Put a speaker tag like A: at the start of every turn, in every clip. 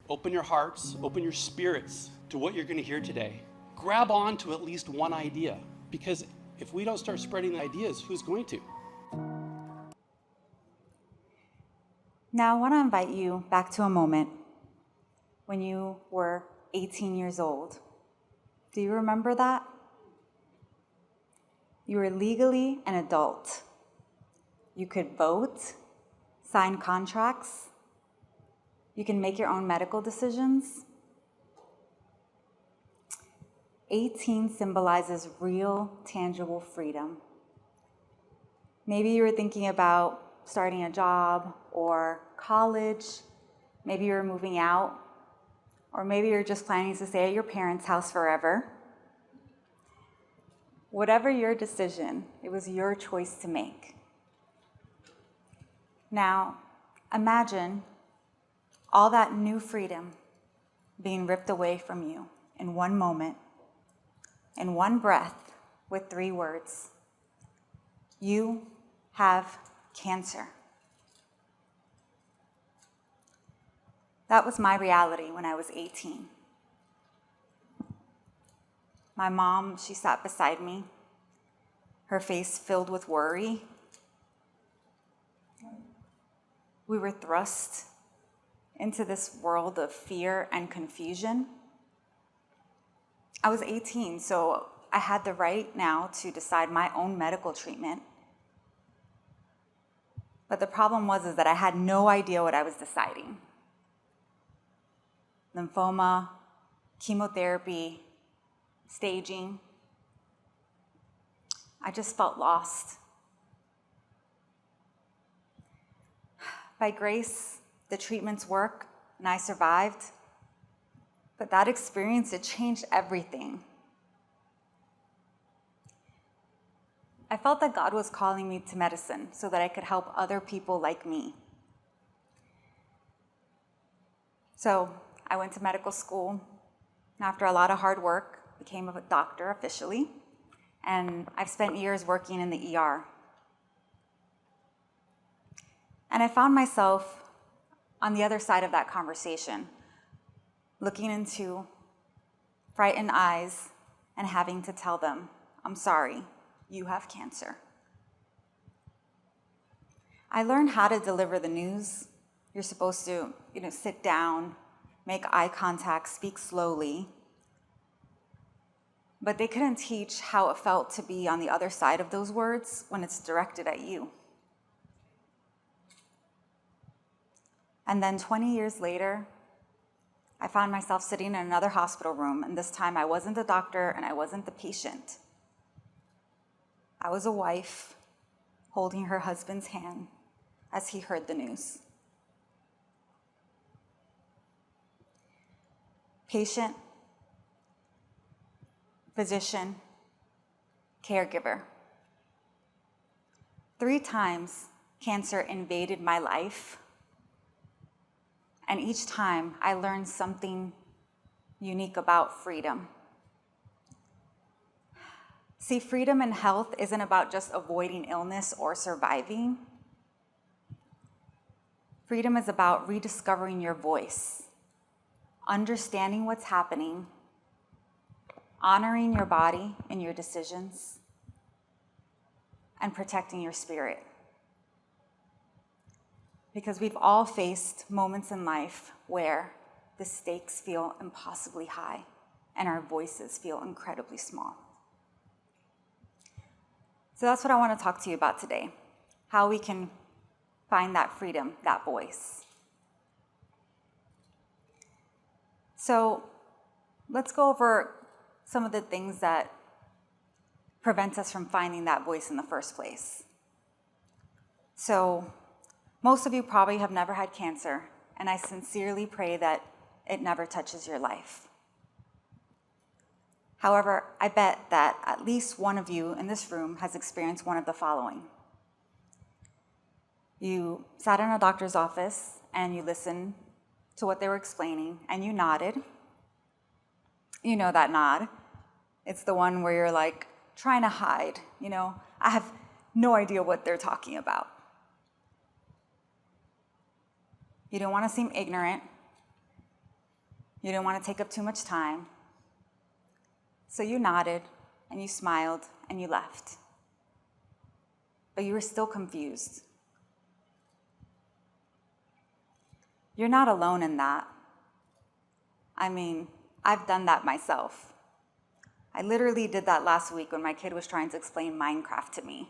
A: open your hearts, open your spirits to what you're going to hear today. Grab on to at least one idea, because if we don't start spreading the ideas, who's going to?
B: Now I want to invite you back to a moment when you were 18 years old. Do you remember that? You were legally an adult. You could vote, sign contracts. You can make your own medical decisions. 18 symbolizes real, tangible freedom. Maybe you were thinking about starting a job or college. Maybe you're moving out. Or maybe you're just planning to stay at your parents' house forever. Whatever your decision, it was your choice to make. Now, imagine all that new freedom being ripped away from you in one moment, in one breath, with 3 words. You have cancer. That was my reality when I was 18. My mom, she sat beside me, her face filled with worry. We were thrust into this world of fear and confusion. I was 18, so I had the right now to decide my own medical treatment. But the problem was that I had no idea what I was deciding. Lymphoma, chemotherapy, staging. I just felt lost. By grace, the treatments worked and I survived. But that experience, it changed everything. I felt that God was calling me to medicine so that I could help other people like me. So I went to medical school, and after a lot of hard work, became a doctor officially, and I've spent years working in the ER. And I found myself on the other side of that conversation, looking into frightened eyes and having to tell them, I'm sorry, you have cancer. I learned how to deliver the news. You're supposed to, sit down, make eye contact, speak slowly. But they couldn't teach how it felt to be on the other side of those words when it's directed at you. And then 20 years later, I found myself sitting in another hospital room, and this time I wasn't the doctor and I wasn't the patient. I was a wife holding her husband's hand as he heard the news. Patient, physician, caregiver. 3 times cancer invaded my life, and each time I learned something unique about freedom. See, freedom and health isn't about just avoiding illness or surviving. Freedom is about rediscovering your voice, understanding what's happening, honoring your body and your decisions, and protecting your spirit. Because we've all faced moments in life where the stakes feel impossibly high and our voices feel incredibly small. So that's what I want to talk to you about today, how we can find that freedom, that voice. So let's go over some of the things that prevent us from finding that voice in the first place. So most of you probably have never had cancer, and I sincerely pray that it never touches your life. However, I bet that at least one of you in this room has experienced one of the following. You sat in a doctor's office and you listened to what they were explaining and you nodded. You know that nod. It's the one where you're like trying to hide, I have no idea what they're talking about. You don't want to seem ignorant. You didn't want to take up too much time. So you nodded and you smiled and you left. But you were still confused. You're not alone in that. I mean, I've done that myself. I literally did that last week when my kid was trying to explain Minecraft to me.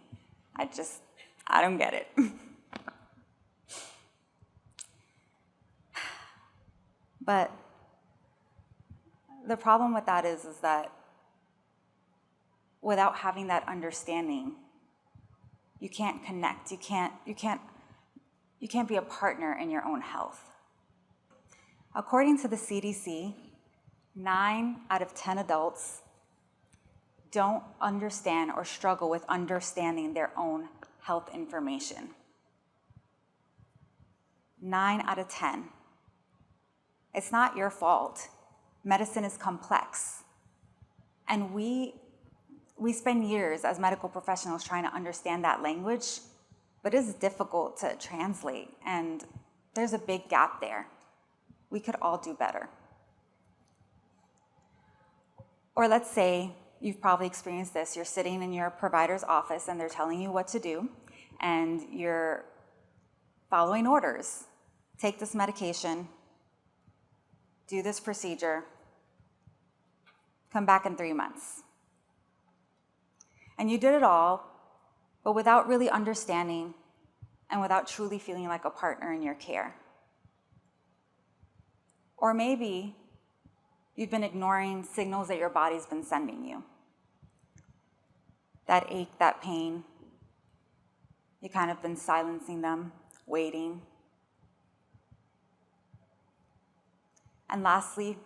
B: I don't get it. But the problem with that is that without having that understanding, you can't connect. You can't be a partner in your own health. According to the CDC, 9 out of 10 adults don't understand or struggle with understanding their own health information. 9 out of 10. It's not your fault. Medicine is complex. And we spend years as medical professionals trying to understand that language, but it's difficult to translate, and there's a big gap there. We could all do better. Or let's say you've probably experienced this. You're sitting in your provider's office and they're telling you what to do, and you're following orders. Take this medication, do this procedure, come back in 3 months. And you did it all, but without really understanding and without truly feeling like a partner in your care. Or maybe you've been ignoring signals that your body's been sending you. That ache, that pain, you kind of been silencing them, waiting. And lastly,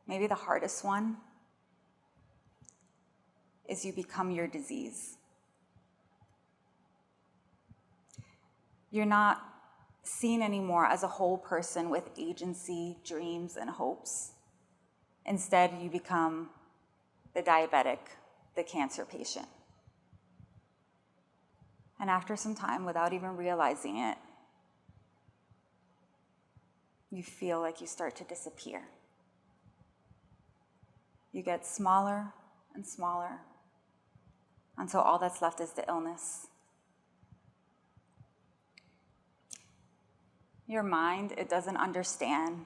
B: maybe the hardest one, is you become your disease. You're not seen anymore as a whole person with agency, dreams, and hopes. Instead, you become the diabetic, the cancer patient. And after some time, without even realizing it, you feel like you start to disappear. You get smaller and smaller until all that's left is the illness. Your mind, it doesn't understand.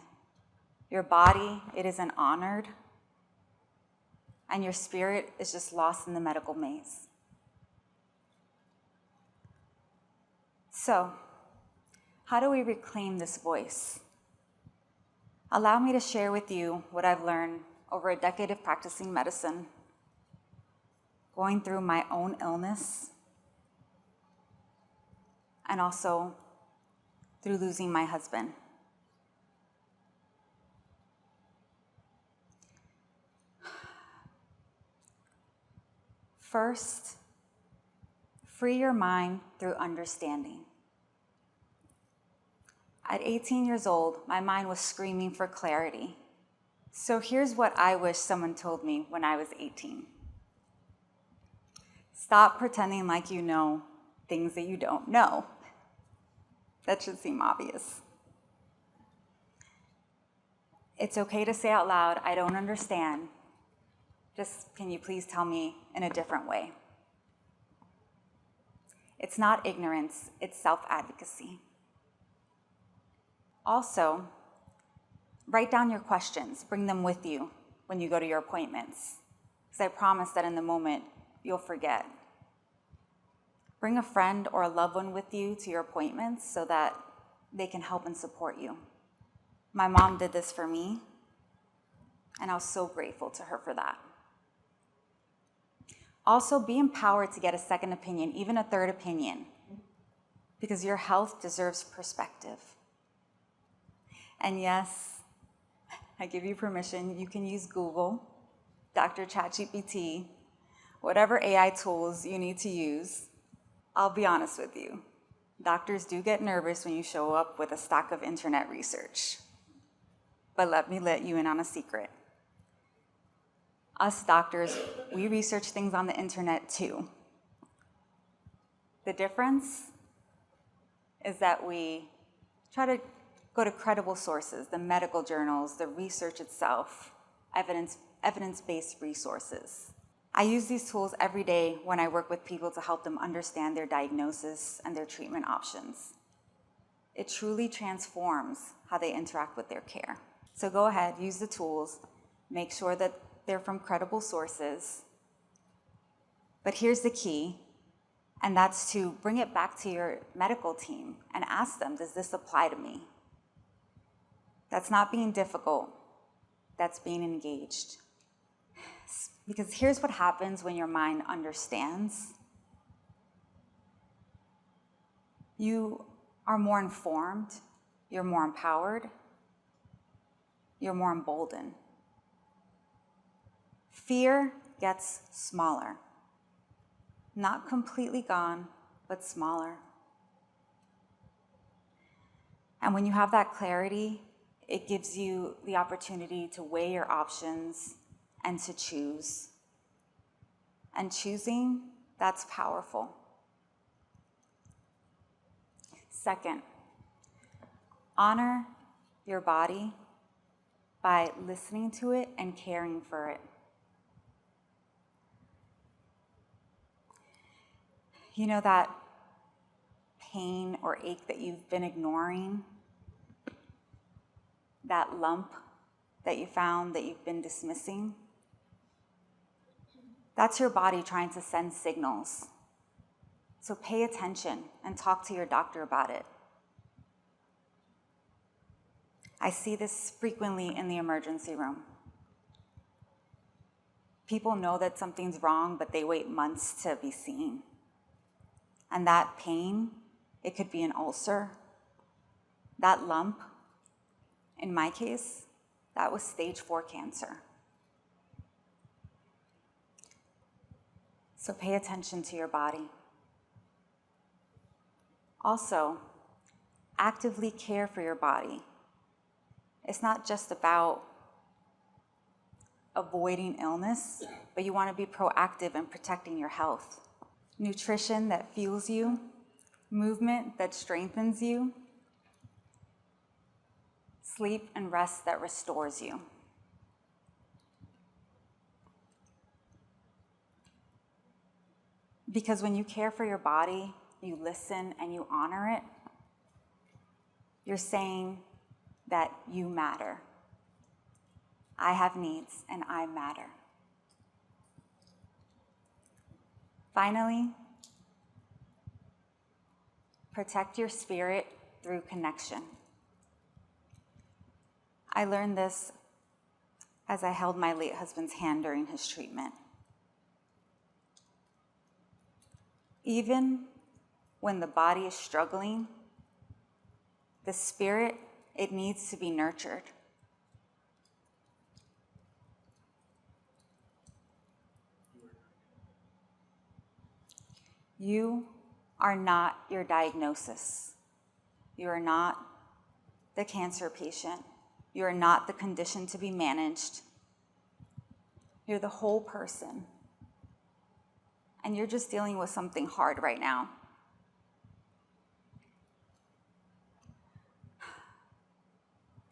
B: Your body, it isn't honored. And your spirit is just lost in the medical maze. So, how do we reclaim this voice? Allow me to share with you what I've learned over a decade of practicing medicine, going through my own illness, and also through losing my husband. First, free your mind through understanding. At 18 years old, my mind was screaming for clarity. So here's what I wish someone told me when I was 18. Stop pretending like you know things that you don't know. That should seem obvious. It's okay to say out loud, I don't understand. Just, can you please tell me in a different way? It's not ignorance, it's self-advocacy. Also, write down your questions, bring them with you when you go to your appointments, because I promise that in the moment, you'll forget. Bring a friend or a loved one with you to your appointments so that they can help and support you. My mom did this for me, and I was so grateful to her for that. Also, be empowered to get a second opinion, even a third opinion, because your health deserves perspective. And yes, I give you permission, you can use Google, Dr. ChatGPT, whatever AI tools you need to use. I'll be honest with you, doctors do get nervous when you show up with a stack of internet research. But let me let you in on a secret. Us doctors, we research things on the internet too. The difference is that we try to Go to credible sources, the medical journals, the research itself, evidence-based resources. I use these tools every day when I work with people to help them understand their diagnosis and their treatment options. It truly transforms how they interact with their care. So go ahead, use the tools, make sure that they're from credible sources. But here's the key, and that's to bring it back to your medical team and ask them, does this apply to me? That's not being difficult, that's being engaged. Because here's what happens when your mind understands. You are more informed, you're more empowered, you're more emboldened. Fear gets smaller. Not completely gone, but smaller. And when you have that clarity, it gives you the opportunity to weigh your options and to choose. And choosing, that's powerful. Second, honor your body by listening to it and caring for it. You know that pain or ache that you've been ignoring? That lump that you found that you've been dismissing? That's your body trying to send signals. So pay attention and talk to your doctor about it. I see this frequently in the emergency room. People know that something's wrong, but they wait months to be seen. And that pain, it could be an ulcer. That lump, in my case, that was stage 4 cancer. So pay attention to your body. Also, actively care for your body. It's not just about avoiding illness, but you want to be proactive in protecting your health. Nutrition that fuels you, movement that strengthens you, sleep and rest that restores you. Because when you care for your body, you listen and you honor it, you're saying that you matter. I have needs and I matter. Finally, protect your spirit through connection. I learned this as I held my late husband's hand during his treatment. Even when the body is struggling, the spirit, it needs to be nurtured. You are not your diagnosis. You are not the cancer patient. You are not the condition to be managed. You're the whole person. And you're just dealing with something hard right now.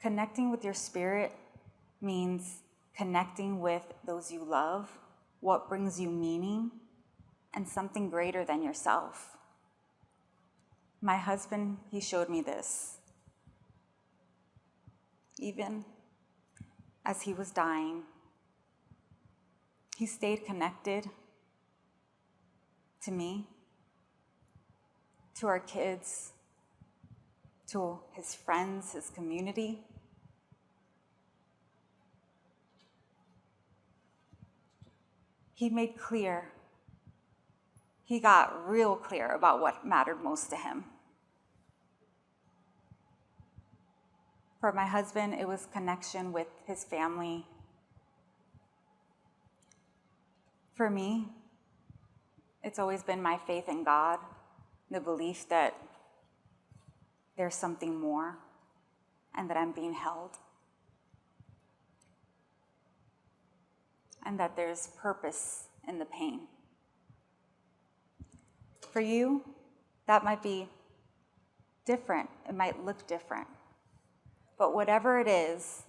B: Connecting with your spirit means connecting with those you love, what brings you meaning, and something greater than yourself. My husband, he showed me this. Even as he was dying, he stayed connected to me, to our kids, to his friends, his community. He made clear, he got real clear about what mattered most to him. For my husband, it was connection with his family. For me, it's always been my faith in God, the belief that there's something more and that I'm being held. And that there's purpose in the pain. For you, that might be different. It might look different. But whatever it is,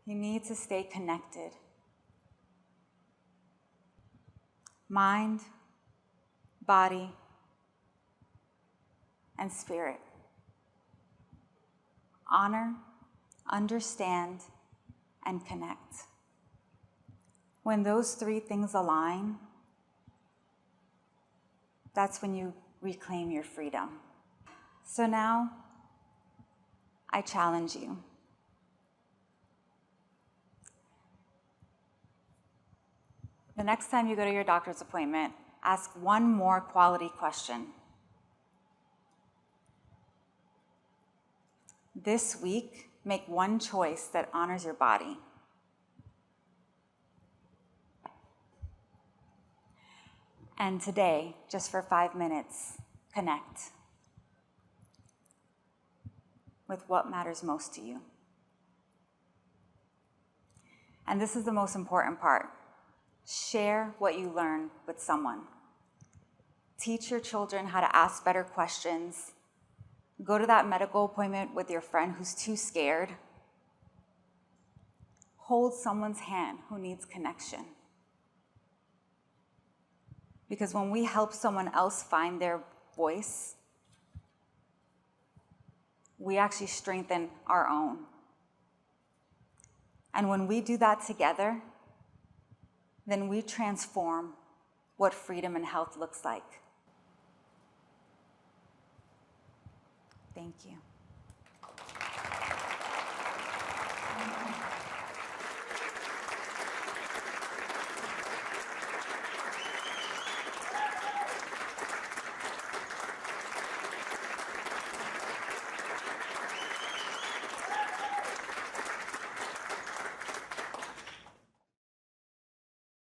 B: you need to stay connected. Mind, body, and spirit. Honor, understand, and connect. When those three things align, that's when you reclaim your freedom. So now, I challenge you. The next time you go to your doctor's appointment, ask one more quality question. This week, make one choice that honors your body. And today, just for 5 minutes, connect with what matters most to you. And this is the most important part. Share what you learn with someone. Teach your children how to ask better questions. Go to that medical appointment with your friend who's too scared. Hold someone's hand who needs connection. Because when we help someone else find their voice, we actually strengthen our own. And when we do that together, then we transform what freedom and health looks like. Thank you.